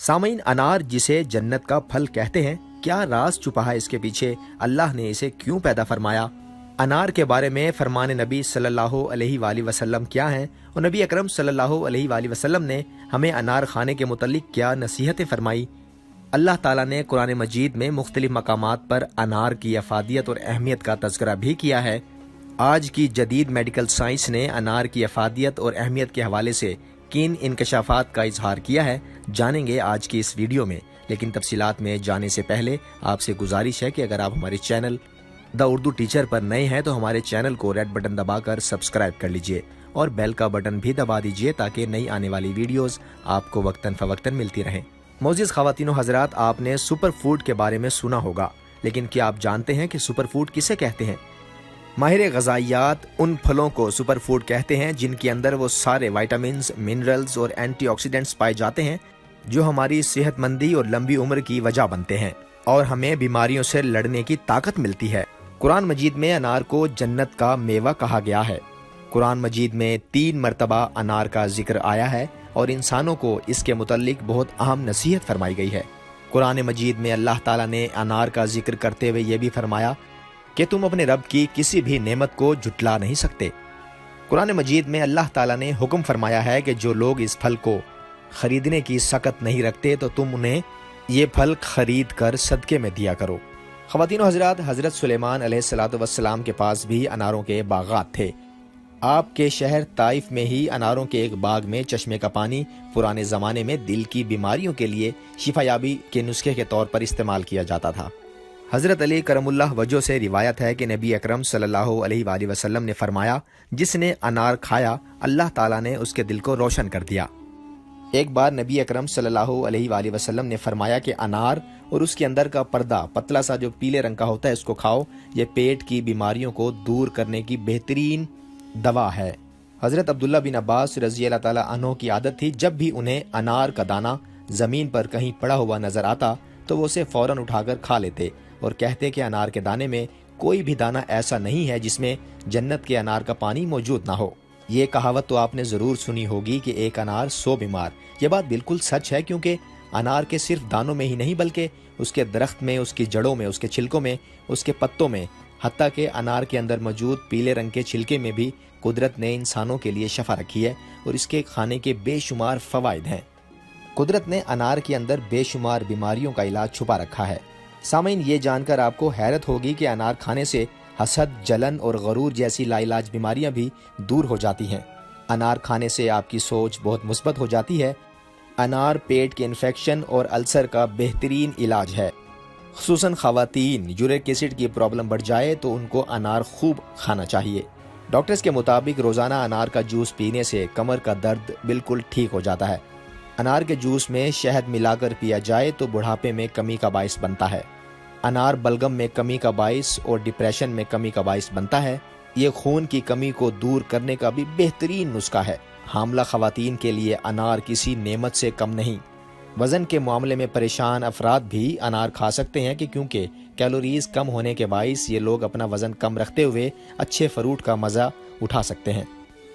سامعین، انار جسے جنت کا پھل کہتے ہیں، کیا راز چھپا ہے اس کے پیچھے؟ اللہ نے اسے کیوں پیدا فرمایا؟ انار کے بارے میں فرمان نبی صلی اللہ علیہ وآلہ وسلم کیا ہیں، اور نبی اکرم صلی اللہ علیہ وآلہ وسلم نے ہمیں انار کھانے کے متعلق کیا نصیحتیں فرمائی؟ اللہ تعالیٰ نے قرآن مجید میں مختلف مقامات پر انار کی افادیت اور اہمیت کا تذکرہ بھی کیا ہے۔ آج کی جدید میڈیکل سائنس نے انار کی افادیت اور اہمیت کے حوالے سے کن انکشافات کا اظہار کیا ہے، جانیں گے آج کی اس ویڈیو میں۔ لیکن تفصیلات میں جانے سے پہلے آپ سے گزارش ہے کہ اگر آپ ہمارے چینل دا اردو ٹیچر پر نئے ہیں تو ہمارے چینل کو ریڈ بٹن دبا کر سبسکرائب کر لیجئے اور بیل کا بٹن بھی دبا دیجئے تاکہ نئی آنے والی ویڈیوز آپ کو وقتاً فوقتاً ملتی رہیں۔ معزز خواتین و حضرات، آپ نے سپر فوڈ کے بارے میں سنا ہوگا، لیکن کیا آپ جانتے ہیں کہ سپر فوڈ کسے کہتے ہیں؟ ماہر غذائیات ان پھلوں کو سپر فوڈ کہتے ہیں جن کے اندر وہ سارے وائٹامنز، منرلز اور اینٹی آکسیڈنٹس پائے جاتے ہیں جو ہماری صحت مندی اور لمبی عمر کی وجہ بنتے ہیں اور ہمیں بیماریوں سے لڑنے کی طاقت ملتی ہے۔ قرآن مجید میں انار کو جنت کا میوہ کہا گیا ہے۔ قرآن مجید میں 3 مرتبہ انار کا ذکر آیا ہے اور انسانوں کو اس کے متعلق بہت اہم نصیحت فرمائی گئی ہے۔ قرآن مجید میں اللہ تعالیٰ نے انار کا ذکر کرتے ہوئے یہ بھی فرمایا کہ تم اپنے رب کی کسی بھی نعمت کو جھٹلا نہیں سکتے۔ قرآن مجید میں اللہ تعالیٰ نے حکم فرمایا ہے کہ جو لوگ اس پھل کو خریدنے کی سخت نہیں رکھتے تو تم انہیں یہ پھل خرید کر صدقے میں دیا کرو۔ خواتین و حضرات، حضرت سلیمان علیہ السلام کے پاس بھی اناروں کے باغات تھے۔ آپ کے شہر طائف میں ہی اناروں کے ایک باغ میں چشمے کا پانی پرانے زمانے میں دل کی بیماریوں کے لیے شفا یابی کے نسخے کے طور پر استعمال کیا جاتا تھا۔ حضرت علی کرم اللہ وجہ سے روایت ہے کہ نبی اکرم صلی اللہ علیہ وآلہ وسلم نے فرمایا، جس نے انار کھایا اللہ تعالیٰ نے اس کے دل کو روشن کر دیا۔ ایک بار نبی اکرم صلی اللہ علیہ وآلہ وسلم نے فرمایا کہ انار اور اس کے اندر کا پردہ پتلا سا جو پیلے رنگ کا ہوتا ہے اس کو کھاؤ، یہ پیٹ کی بیماریوں کو دور کرنے کی بہترین دوا ہے۔ حضرت عبداللہ بن عباس رضی اللہ تعالیٰ عنہ کی عادت تھی، جب بھی انہیں انار کا دانہ زمین پر کہیں پڑا ہوا نظر آتا تو وہ اسے فوراً اٹھا کر کھا لیتے اور کہتے کہ انار کے دانے میں کوئی بھی دانہ ایسا نہیں ہے جس میں جنت کے انار کا پانی موجود نہ ہو۔ یہ کہاوت تو آپ نے ضرور سنی ہوگی کہ ایک انار 100 بیمار۔ یہ بات بالکل سچ ہے، کیونکہ انار کے صرف دانوں میں ہی نہیں بلکہ اس کے درخت میں، اس کی جڑوں میں، اس کے چھلکوں میں، اس کے پتوں میں، حتیٰ کہ انار کے اندر موجود پیلے رنگ کے چھلکے میں بھی قدرت نے انسانوں کے لیے شفا رکھی ہے اور اس کے کھانے کے بے شمار فوائد ہیں۔ قدرت نے انار کے اندر بے شمار بیماریوں کا علاج چھپا رکھا ہے۔ سامعین، یہ جان کر آپ کو حیرت ہوگی کہ انار کھانے سے حسد، جلن اور غرور جیسی لا علاج بیماریاں بھی دور ہو جاتی ہیں۔ انار کھانے سے آپ کی سوچ بہت مثبت ہو جاتی ہے۔ انار پیٹ کے انفیکشن اور السر کا بہترین علاج ہے۔ خصوصاً خواتین یورک ایسڈ کی پرابلم بڑھ جائے تو ان کو انار خوب کھانا چاہیے۔ ڈاکٹرز کے مطابق روزانہ انار کا جوس پینے سے کمر کا درد بالکل ٹھیک ہو جاتا ہے۔ انار کے جوس میں شہد ملا کر پیا جائے تو بڑھاپے میں کمی کا باعث بنتا ہے۔ انار بلغم میں کمی کا باعث اور ڈپریشن میں کمی کا باعث بنتا ہے۔ یہ خون کی کمی کو دور کرنے کا بھی بہترین نسخہ ہے۔ حاملہ خواتین کے لیے انار کسی نعمت سے کم نہیں۔ وزن کے معاملے میں پریشان افراد بھی انار کھا سکتے ہیں کہ کیونکہ کیلوریز کم ہونے کے باعث یہ لوگ اپنا وزن کم رکھتے ہوئے اچھے فروٹ کا مزہ اٹھا سکتے ہیں۔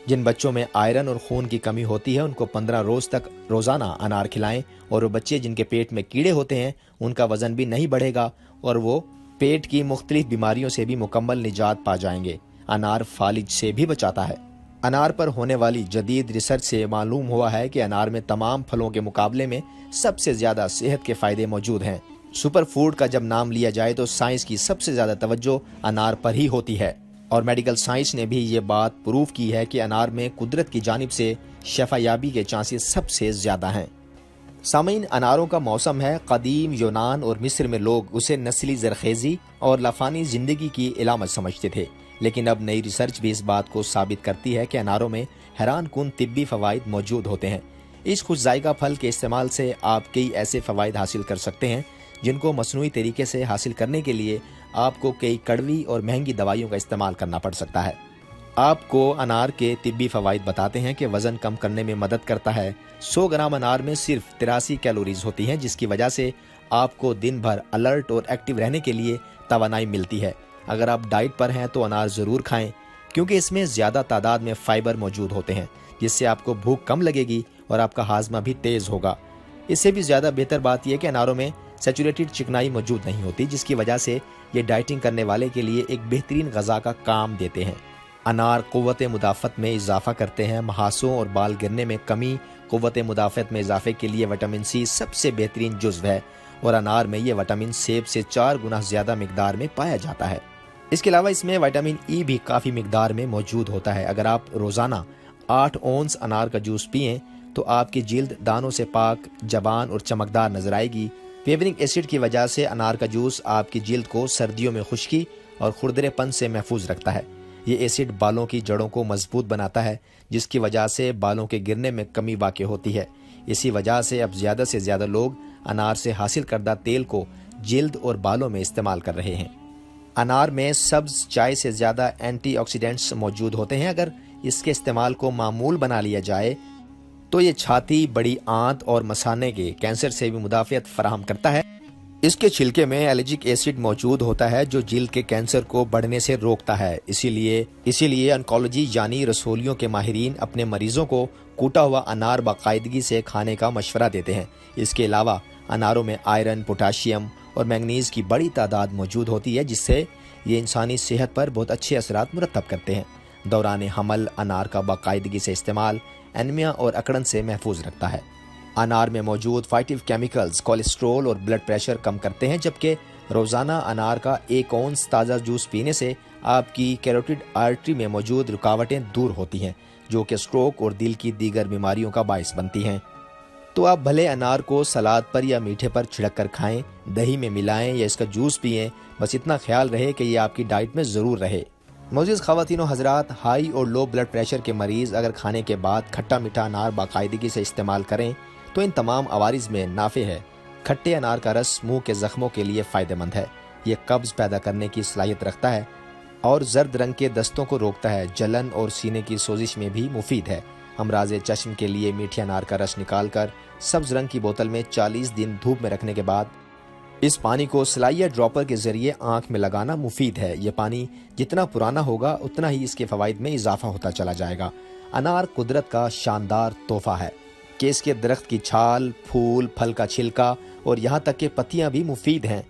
جن بچوں میں آئرن اور خون کی کمی ہوتی ہے ان کو 15 روز تک روزانہ انار کھلائیں، اور وہ بچے جن کے پیٹ میں کیڑے ہوتے ہیں ان کا وزن بھی نہیں بڑھے گا اور وہ پیٹ کی مختلف بیماریوں سے بھی مکمل نجات پا جائیں گے۔ انار فالج سے بھی بچاتا ہے۔ انار پر ہونے والی جدید ریسرچ سے معلوم ہوا ہے کہ انار میں تمام پھلوں کے مقابلے میں سب سے زیادہ صحت کے فائدے موجود ہیں۔ سپر فوڈ کا جب نام لیا جائے تو سائنس کی سب سے زیادہ توجہ انار پر ہی ہوتی ہے، اور میڈیکل سائنس نے بھی یہ بات پروف کی ہے کہ انار میں قدرت کی جانب سے شفا یابی کے چانسز سب سے زیادہ ہیں۔ سامعین، اناروں کا موسم ہے۔ قدیم یونان اور مصر میں لوگ اسے نسلی زرخیزی اور لافانی زندگی کی علامت سمجھتے تھے، لیکن اب نئی ریسرچ بھی اس بات کو ثابت کرتی ہے کہ اناروں میں حیران کن طبی فوائد موجود ہوتے ہیں۔ اس خوش ذائقہ پھل کے استعمال سے آپ کئی ایسے فوائد حاصل کر سکتے ہیں جن کو مصنوعی طریقے سے حاصل کرنے کے لیے آپ کو کئی کڑوی اور مہنگی دوائیوں کا استعمال کرنا پڑ سکتا ہے۔ آپ کو انار کے طبی فوائد بتاتے ہیں کہ وزن کم کرنے میں مدد کرتا ہے۔ 100 گرام انار میں صرف 83 کیلوریز ہوتی ہیں، جس کی وجہ سے آپ کو دن بھر الرٹ اور ایکٹیو رہنے کے لیے توانائی ملتی ہے۔ اگر آپ ڈائٹ پر ہیں تو انار ضرور کھائیں، کیونکہ اس میں زیادہ تعداد میں فائبر موجود ہوتے ہیں، جس سے آپ کو بھوک کم لگے گی اور آپ کا ہاضمہ بھی تیز ہوگا۔ اس سے بھی زیادہ بہتر بات یہ کہ اناروں میں سیچوریٹڈ چکنائی موجود نہیں ہوتی، جس کی وجہ سے یہ ڈائٹنگ کرنے والے کے لیے ایک بہترین غذا کا کام دیتے ہیں۔ انار قوت مدافعت میں اضافہ کرتے ہیں۔ مہاسوں اور بال گرنے میں کمی، قوت مدافعت میں اضافے کے لیے وٹامن سی سب سے بہترین جزو ہے، اور انار میں یہ وٹامن سیب سے 4 گنا زیادہ مقدار میں پایا جاتا ہے۔ اس کے علاوہ اس میں وٹامن ای بھی کافی مقدار میں موجود ہوتا ہے۔ اگر آپ روزانہ 8 اونس انار کا جوس پئیں تو آپ کی جلد دانوں سے پاک، جوان اور چمکدار نظر آئے گی۔ فیورک ایسڈ کی وجہ سے انار کا جوس آپ کی جلد کو سردیوں میں خشکی اور کھردرے پن سے محفوظ رکھتا ہے۔ یہ ایسڈ بالوں کی جڑوں کو مضبوط بناتا ہے، جس کی وجہ سے بالوں کے گرنے میں کمی واقع ہوتی ہے۔ اسی وجہ سے اب زیادہ سے زیادہ لوگ انار سے حاصل کردہ تیل کو جلد اور بالوں میں استعمال کر رہے ہیں۔ انار میں سبز چائے سے زیادہ اینٹی آکسیڈنٹس موجود ہوتے ہیں۔ اگر اس کے استعمال کو معمول بنا لیا جائے تو یہ چھاتی، بڑی آنت اور مثانے کے کینسر سے بھی مدافعت فراہم کرتا ہے۔ اس کے چھلکے میں الرجک ایسڈ موجود ہوتا ہے جو جلد کے کینسر کو بڑھنے سے روکتا ہے۔ اسی لیے انکولوجی یعنی رسولیوں کے ماہرین اپنے مریضوں کو کوٹا ہوا انار باقاعدگی سے کھانے کا مشورہ دیتے ہیں۔ اس کے علاوہ اناروں میں آئرن، پوٹاشیم اور مینگنیز کی بڑی تعداد موجود ہوتی ہے، جس سے یہ انسانی صحت پر بہت اچھے اثرات مرتب کرتے ہیں۔ دوران حمل انار کا باقاعدگی سے استعمال انیمیا اور اکڑن سے محفوظ رکھتا ہے۔ انار میں موجود فائٹو کیمیکلز کولیسٹرول اور بلڈ پریشر کم کرتے ہیں، جبکہ روزانہ انار کا 1 اونس تازہ جوس پینے سے آپ کی کیروٹیڈ آرٹری میں موجود رکاوٹیں دور ہوتی ہیں، جو کہ اسٹروک اور دل کی دیگر بیماریوں کا باعث بنتی ہیں۔ تو آپ بھلے انار کو سلاد پر یا میٹھے پر چھڑک کر کھائیں، دہی میں ملائیں یا اس کا جوس پئیں، بس اتنا خیال رہے کہ یہ آپ کی ڈائٹ میں ضرور رہے۔ معزز خواتین و حضرات، ہائی اور لو بلڈ پریشر کے مریض اگر کھانے کے بعد کھٹا میٹھا انار باقاعدگی سے استعمال کریں تو ان تمام عوارض میں نافع ہے۔ کھٹے انار کا رس منہ کے زخموں کے لیے فائدہ مند ہے۔ یہ قبض پیدا کرنے کی صلاحیت رکھتا ہے اور زرد رنگ کے دستوں کو روکتا ہے۔ جلن اور سینے کی سوزش میں بھی مفید ہے۔ امراض چشم کے لیے میٹھے انار کا رس نکال کر سبز رنگ کی بوتل میں 40 دن دھوپ میں رکھنے کے بعد اس پانی کو سلائیہ ڈراپر کے ذریعے آنکھ میں لگانا مفید ہے۔ یہ پانی جتنا پرانا ہوگا اتنا ہی اس کے فوائد میں اضافہ ہوتا چلا جائے گا۔ انار قدرت کا شاندار تحفہ ہے کہ اس کے درخت کی چھال، پھول، پھل کا چھلکا اور یہاں تک کہ پتیاں بھی مفید ہیں۔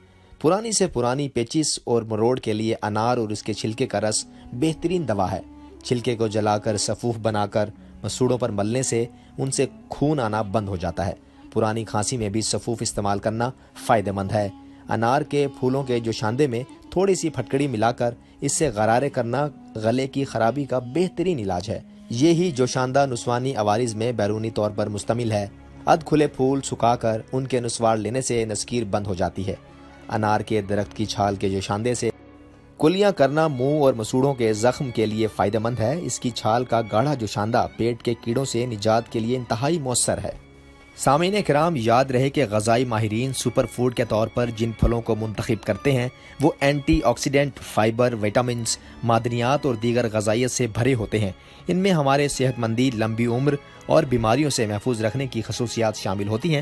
پرانی سے پرانی پیچس اور مروڑ کے لیے انار اور اس کے چھلکے کا رس بہترین دوا ہے۔ چھلکے کو جلا کر سفوف بنا کر مسوڑوں پر ملنے سے ان سے خون آنا بند ہو جاتا ہے۔ پرانی کھانسی میں بھی سفوف استعمال کرنا فائدہ مند ہے۔ انار کے پھولوں کے جوشاندے میں تھوڑی سی پھٹکڑی ملا کر اس سے غرارے کرنا گلے کی خرابی کا بہترین علاج ہے۔ یہی جوشاندہ نسوانی عوارض میں بیرونی طور پر مشتمل ہے۔ ادھ کھلے پھول سکھا کر ان کے نسوار لینے سے نسکیر بند ہو جاتی ہے۔ انار کے درخت کی چھال کے جوشاندے سے کلیاں کرنا منہ اور مسوڑوں کے زخم کے لیے فائدہ مند ہے۔ اس کی چھال کا گاڑھا جوشاندہ پیٹ کے کیڑوں سے نجات کے لیے انتہائی مؤثر ہے۔ سامعین کرام، یاد رہے کہ غذائی ماہرین سپر فوڈ کے طور پر جن پھلوں کو منتخب کرتے ہیں وہ اینٹی آکسیڈنٹ، فائبر، وٹامنز، معدنیات اور دیگر غذائیت سے بھرے ہوتے ہیں۔ ان میں ہمارے صحت مندی، لمبی عمر اور بیماریوں سے محفوظ رکھنے کی خصوصیات شامل ہوتی ہیں۔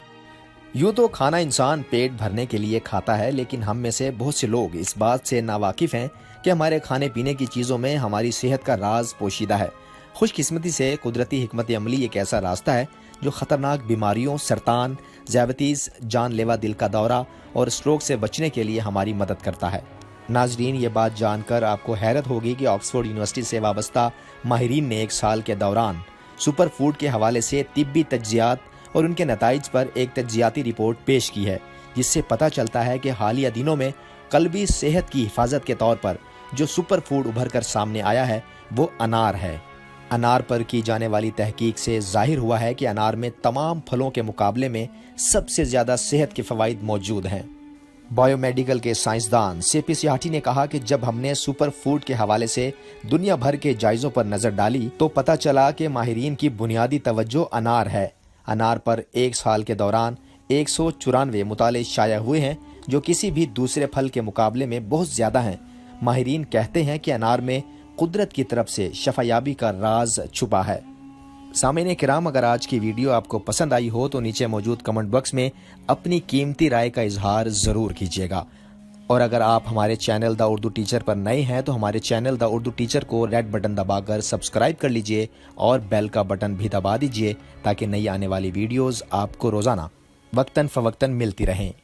یوں تو کھانا انسان پیٹ بھرنے کے لیے کھاتا ہے، لیکن ہم میں سے بہت سے لوگ اس بات سے ناواقف ہیں کہ ہمارے کھانے پینے کی چیزوں میں ہماری صحت کا راز پوشیدہ ہے۔ خوش قسمتی سے قدرتی حکمت عملی ایک ایسا راستہ ہے جو خطرناک بیماریوں، سرطان، ذیابیطس، جان لیوا دل کا دورہ اور اسٹروک سے بچنے کے لیے ہماری مدد کرتا ہے۔ ناظرین، یہ بات جان کر آپ کو حیرت ہوگی کہ آکسفورڈ یونیورسٹی سے وابستہ ماہرین نے 1 سال کے دوران سپر فوڈ کے حوالے سے طبی تجزیات اور ان کے نتائج پر ایک تجزیاتی رپورٹ پیش کی ہے، جس سے پتہ چلتا ہے کہ حالیہ دنوں میں قلبی صحت کی حفاظت کے طور پر جو سپر فوڈ ابھر کر سامنے آیا ہے وہ انار ہے۔ انار پر کی جانے والی تحقیق سے ظاہر ہوا ہے کہ انار میں تمام پھلوں کے مقابلے میں سب سے زیادہ صحت کے فوائد موجود ہیں۔ بایو میڈیکل کے سائنسدان سی سیاٹی نے کہا کہ جب ہم نے سپر فوڈ کے حوالے سے دنیا بھر کے جائزوں پر نظر ڈالی تو پتہ چلا کہ ماہرین کی بنیادی توجہ انار ہے۔ انار پر 1 سال کے دوران 194 مطالعے شائع ہوئے ہیں، جو کسی بھی دوسرے پھل کے مقابلے میں بہت زیادہ ہیں۔ ماہرین کہتے ہیں کہ انار میں قدرت کی طرف سے شفایابی کا راز چھپا ہے۔ سامعین کرام، اگر آج کی ویڈیو آپ کو پسند آئی ہو تو نیچے موجود کمنٹ باکس میں اپنی قیمتی رائے کا اظہار ضرور کیجیے گا، اور اگر آپ ہمارے چینل دا اردو ٹیچر پر نئے ہیں تو ہمارے چینل دا اردو ٹیچر کو ریڈ بٹن دبا کر سبسکرائب کر لیجئے اور بیل کا بٹن بھی دبا دیجئے تاکہ نئی آنے والی ویڈیوز آپ کو روزانہ وقتاً فوقتاً ملتی رہیں۔